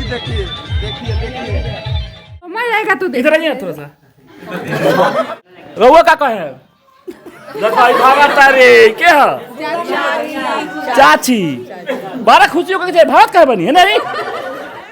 देखिए देखिए देखिए मैं आएगा तो इधर आइए थोड़ा सा रहुआ का कहे भागा रे क्या चाची बड़ा खुशी होकर भारत का बनी है नहीं।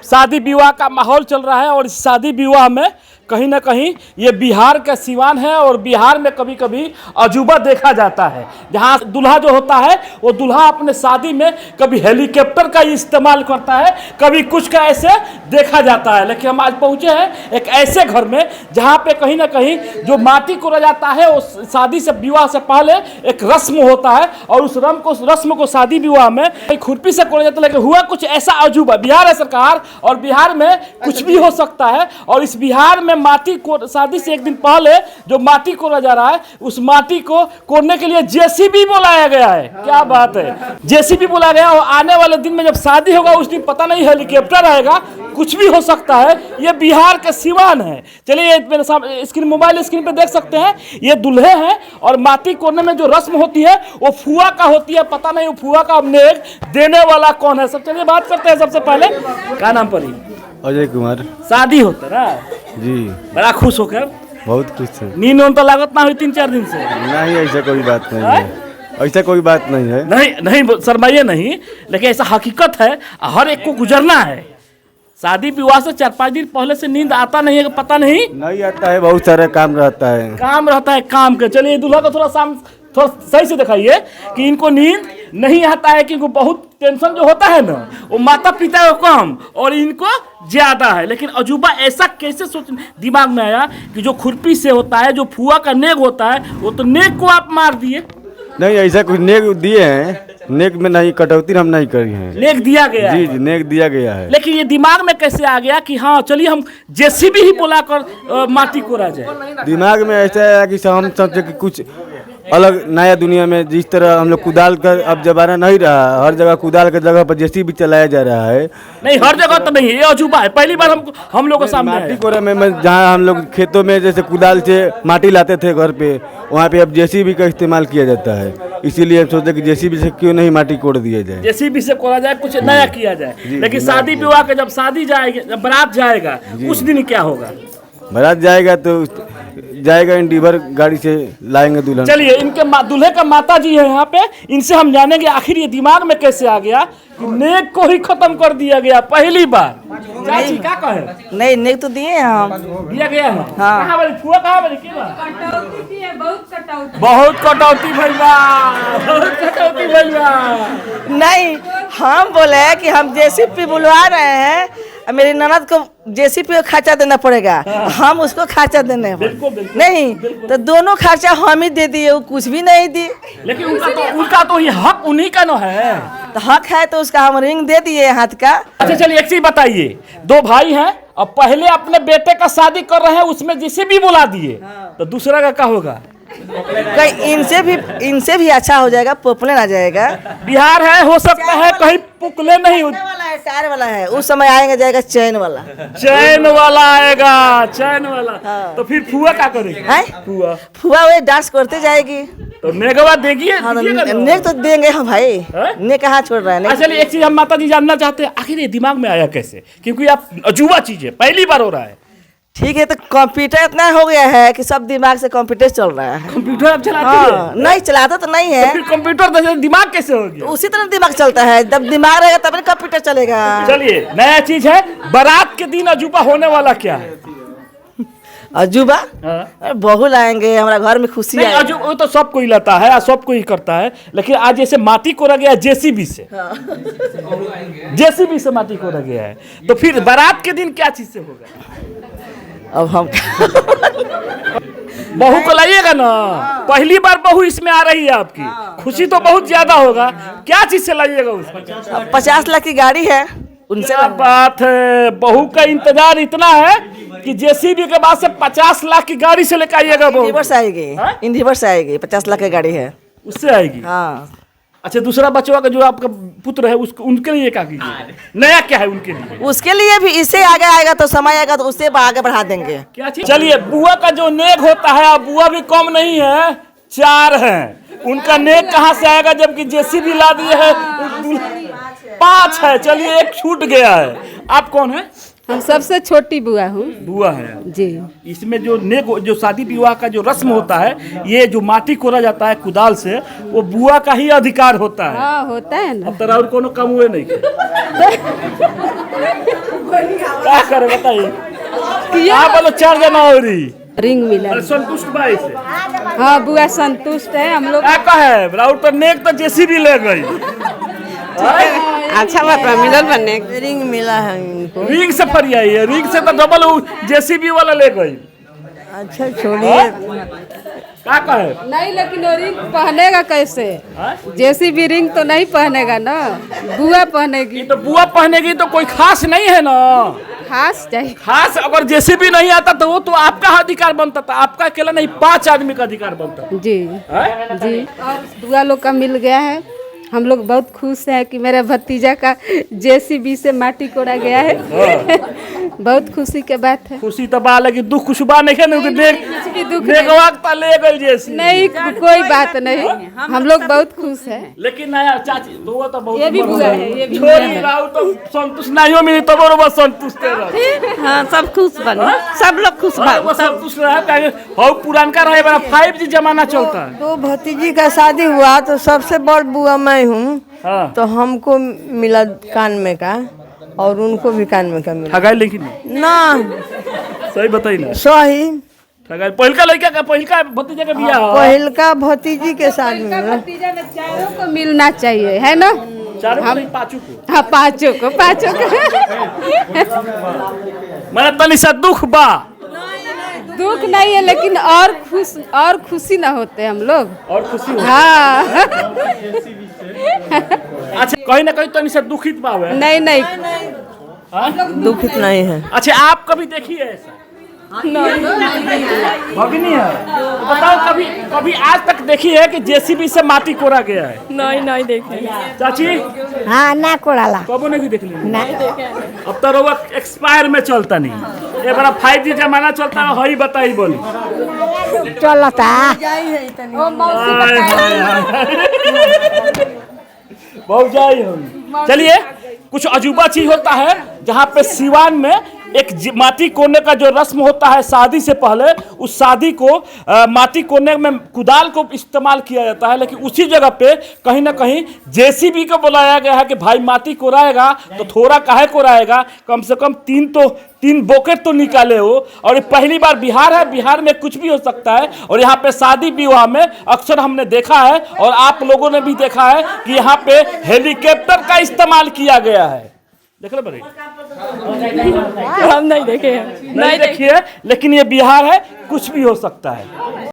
शादी विवाह का माहौल चल रहा है और इस शादी विवाह में कहीं ना कहीं ये बिहार का सिवान है और बिहार में कभी कभी अजूबा देखा जाता है जहाँ दूल्हा जो होता है वो दूल्हा अपने शादी में कभी हेलीकॉप्टर का इस्तेमाल करता है कभी कुछ का ऐसे देखा जाता है। लेकिन हम आज पहुँचे हैं एक ऐसे घर में जहाँ पे कहीं ना कहीं जो माटी कोड़ा जाता है वो शादी से विवाह से पहले एक रस्म होता है और उस रस्म को शादी विवाह में खुरपी से कोड़ा जाता है। लेकिन हुआ कुछ ऐसा अजूबा, बिहार है सरकार और बिहार में कुछ भी हो सकता है और इस बिहार में माटी को शादी से एक दिन पहले जो माटी कोड़ा जा रहा है उस माटी को कोड़ने के लिए जेसीबी बुलाया गया है। क्या बात है, जेसीबी बुलाया गया और आने वाले दिन में जब शादी होगा उस दिन पता नहीं हेलीकॉप्टर आएगा, कुछ भी हो सकता है। ये बिहार के सिवान है। चलिए मेरे सामने स्क्रीन मोबाइल स्क्रीन पे देख सकते हैं ये दूल्हे हैं और माटी कोड़ने में जो रस्म होती है वो फुआ का होती है। पता नहीं वो फुआ का नेक देने वाला कौन है। सब चलिए बात करते हैं। सबसे पहले क्या नाम पड़ी? अजय कुमार। शादी होता ना जी, बड़ा खुश होकर बहुत खुश है। नींद तो लागत ना हुई 3-4 दिन से? नहीं, ऐसा कोई बात नहीं है, ऐसा कोई बात नहीं है। नहीं शर्माइए नहीं, लेकिन ऐसा हकीकत है हर एक को गुजरना है। शादी विवाह से 4-5 दिन पहले से नींद आता नहीं है, पता नहीं आता है, बहुत सारा काम रहता है काम के। चलिए दूल्हा को थोड़ा सही से दिखाइए कि इनको नींद नहीं आता है कि इनको बहुत टेंशन जो होता है ना वो माता पिता को कम और इनको ज्यादा है। लेकिन अजूबा ऐसा कैसे सोच दिमाग में आया कि जो खुरपी से होता है, जो फुआ का नेक होता है, वो तो नेक को आप मार दिए। नहीं, ऐसा कुछ नेक दिए हैं, नेक में नहीं कटौती हम नहीं करी है, नेक दिया गया जी है। जी नेक दिया गया है। लेकिन ये दिमाग में कैसे आ गया कि हाँ चलिए हम जेसीबी ही बुलाकर माटी कोड़ा जाए? दिमाग में ऐसा है कि हम समझे कि कुछ अलग नया दुनिया में जिस तरह हम लोग कुदाल कर अब जमाना नहीं रहा, हर जगह कुदाल के जगह पर जेसीबी चलाया जा रहा है। नहीं हर जगह तो नहीं है, ये अजूबा है। पहली बार हम लोग को सामने माटी कोड़े में जहाँ हम लोग खेतों में जैसे कुदाल से माटी लाते थे घर पे, वहाँ पे अब जेसीबी का इस्तेमाल किया जाता है। इसीलिए हम सोचते कि जेसीबी से क्यों नहीं माटी कोड़ दिया जाए, जेसीबी से कोड़ा जाए, कुछ नया किया जाए। लेकिन शादी विवाह के जब शादी जाएगी, जब बारात जाएगा उस दिन क्या होगा? बारात जाएगा तो जाएगा इंडिवर गाड़ी से लाएंगे दुल्हन। चलिए इनके दूल्हे का माता जी है यहाँ पे, इनसे हम जानेंगे आखिर ये दिमाग में कैसे आ गया कि नेक को ही खत्म कर दिया गया पहली बार। चाची क्या कहे? नहीं, नेक तो दिए हैं हम, दिया गया है। हाँ। कहाँ वाली फुआ कहाँ वाली के बा? बहुत कटौती भैया। नहीं हम बोले कि हम जेसीपी बुलवा रहे हैं, मेरी ननद को जेसीपी को खर्चा देना पड़ेगा, हम उसको खर्चा देने नहीं तो दोनों खर्चा हम ही दे दिए, वो कुछ भी नहीं दी। लेकिन उनका तो ये हक उन्हीं का न है। तो हक है तो उसका हम रिंग दे दिए हाथ का। अच्छा चलिए एक चीज बताइए, 2 भाई हैं और पहले अपने बेटे का शादी कर रहे हैं, उसमें जिसे भी बुला दिए तो दूसरा का क्या होगा? कहीं इनसे भी अच्छा हो जाएगा, पोपले ना जाएगा। बिहार है, हो सकता है कहीं पुकले नहीं हो। टायर वाला है, उस समय आएगा जाएगा चैन वाला आएगा, चैन वाला। हाँ। तो फिर फुआ क्या करेगी? फुआ वही डांस करते जाएगी तो नेगवा देगी। हाँ, नेक तो देंगे हम भाई, नेक कहाँ छोड़ रहे हैं। चलिए एक चीज हम माता जी जानना चाहते हैं, आखिर ये दिमाग में आया कैसे? क्योंकि आप अजूबा चीज है, पहली बार हो रहा है। ठीक है, तो कंप्यूटर इतना हो गया है कि सब दिमाग से कंप्यूटर चल रहा है। कंप्यूटर आप चलाते हैं? नहीं चलाता तो नहीं है। तो फिर कंप्यूटर दिमाग कैसे हो गया? उसी तरह दिमाग चलता है, जब दिमाग रहेगा तब कंप्यूटर चलेगा। चलिए नया चीज है, बारात के दिन अजूबा होने वाला क्या है? अजूबा बहू लाएंगे, हमारा घर में खुशी है। अजूबा वो तो सब कोई लाता है, सब कोई करता है, लेकिन आज जैसे माटी कोड़ा गया जेसीबी से, जेसीबी से माटी कोड़ा गया है, तो फिर बारात के दिन क्या चीज से होगा? अब हम बहू को लाइएगा ना, पहली बार बहू इसमें आ रही है आपकी, खुशी तो बहुत ज्यादा होगा। क्या चीज से लाइएगा उसमें? 50 लाख की गाड़ी है, उनसे क्या बात है। बहू का इंतजार इतना है कि जेसीबी के बाद से 50 लाख की गाड़ी से लेकर आइएगा। बहू रिवर्स आएगी, 50 लाख की गाड़ी है, उससे आएगी। हाँ। अच्छा दूसरा बच्चा का जो आपका पुत्र है उसको, उनके लिए क्या कीजिए? नया क्या है उनके लिए? उसके लिए भी इससे आगे आएगा तो समय आएगा तो उससे आगे बढ़ा देंगे। क्या चीज? चलिए बुआ का जो नेक होता है, बुआ भी कम नहीं है, 4 हैं। उनका नेक कहाँ से आएगा जबकि जेसीबी ला दिए है 5 है। चलिए एक छूट गया है। आप कौन है? हम सबसे छोटी बुआ हूँ बुआ है जी। इसमें जो शादी विवाह का जो रस्म होता है, ये जो माटी कोरा जाता है कुदाल से, वो बुआ का ही अधिकार होता है। हाँ होता है ना। अब तरह और कोनो कम हुए नहीं क्या करे बताइए। क्या बोलो 4 जना और ही रिंग मिला। अरे संतुष्ट भाई से हाँ बुआ संतुष्ट है हम लोग। क्या कहे राउर तो नेक तो जेसीबी ले गई। अच्छा बात बा, मिलल बनने रिंग मिला है इनको। रिंग से फरियाई है, रिंग से तो डबल जेसीबी वाला ले गई। अच्छा छोड़िए। क्या कहे नहीं लेकिन वो रिंग पहनेगा कैसे? जैसी भी रिंग तो नहीं पहनेगा ना, बुआ पहनेगी। ये तो बुआ पहनेगी तो कोई खास नहीं है ना। खास चाहिए। खास अगर जेसीबी नहीं आता तो वो तो आपका अधिकार बनता था, आपका अकेला नहीं 5 आदमी का अधिकार बनता। जी जी। और बुआ लोग का मिल गया है, हम लोग बहुत खुश हैं कि मेरा भतीजा का जेसीबी से माटी कोड़ा गया है। बहुत खुशी के बात है। खुशी तो बा लगी, दुख कुछ बा नहीं है ना। कुछ भी दुख ले गई जैसी नहीं, कोई बात नहीं, हम लोग बहुत खुश हैं। लेकिन नया चाची तो वो तो बहुत ये भी बुआ है, ये भी छोड़ी राव तो संतुष्ट नहीं हो मिली तो बरोबर संतुष्ट रह। हाँ सब खुश बने, सब लोग खुश हाँ, वो संतुष्ट रहा काहे हो पुरानका रहे बड़ा 5G जमाना चलता है। तो भतीजी का शादी हुआ तो सबसे बड़ बुआ मैं हूँ। हाँ। तो हमको मिला कान में का और उनको भी कान में का मिला। ठगाई लेकिन ना सही बताई ना। सही। ठगाई पहिलका लड़का का पहिलका भतीजा का बियाह हो। पहिलका भतीजी के साथ में मिला। भतीजा में चारों को मिलना चाहिए है ना। चारों को नहीं, पांचों को। हाँ पाँचों को मैंने तनी सा दुख बा। दुख नहीं है लेकिन और खुशी ना होते हम लोग। और खुशी हो। हाँ अच्छा कहीं ना कहीं तनी सा दुखित बा हुआ है। नहीं नहीं हाँ? दुखित नहीं है। अच्छा आप कभी देखी है ऐसा? भगिनी है तो बताओ कभी कभी आज तक देखी है कि जेसीबी से माटी कोड़ा गया है? नहीं देखे। चाची हाँ ना कोड़ाला कबो नहीं देख ली। ना अब तो रोवा एक्सपायर में चलता नहीं, ये बड़ा 5G जमाना चलता है। हई बताई बोली चलता बहुत जाई हम। चलिए कुछ अजूबा चीज होता है जहाँ पे सिवान में एक माटी कोड़ने का जो रस्म होता है शादी से पहले, उस शादी को माटी कोड़ने में कुदाल को इस्तेमाल किया जाता है। लेकिन उसी जगह पे कहीं ना कहीं जेसीबी को बुलाया गया है कि भाई माटी कोड़ाएगा तो थोड़ा काहे कोड़ाएगा, कम से कम 3 बोकेट तो निकाले हो। और ये पहली बार बिहार है, बिहार में कुछ भी हो सकता है। और यहाँ पे शादी विवाह में अक्सर हमने देखा है और आप लोगों ने भी देखा है कि यहाँ पे हेलीकॉप्टर का इस्तेमाल किया गया है। देख लो बड़े हम नहीं देखे नहीं देखिए, लेकिन ये बिहार है, कुछ भी हो सकता है।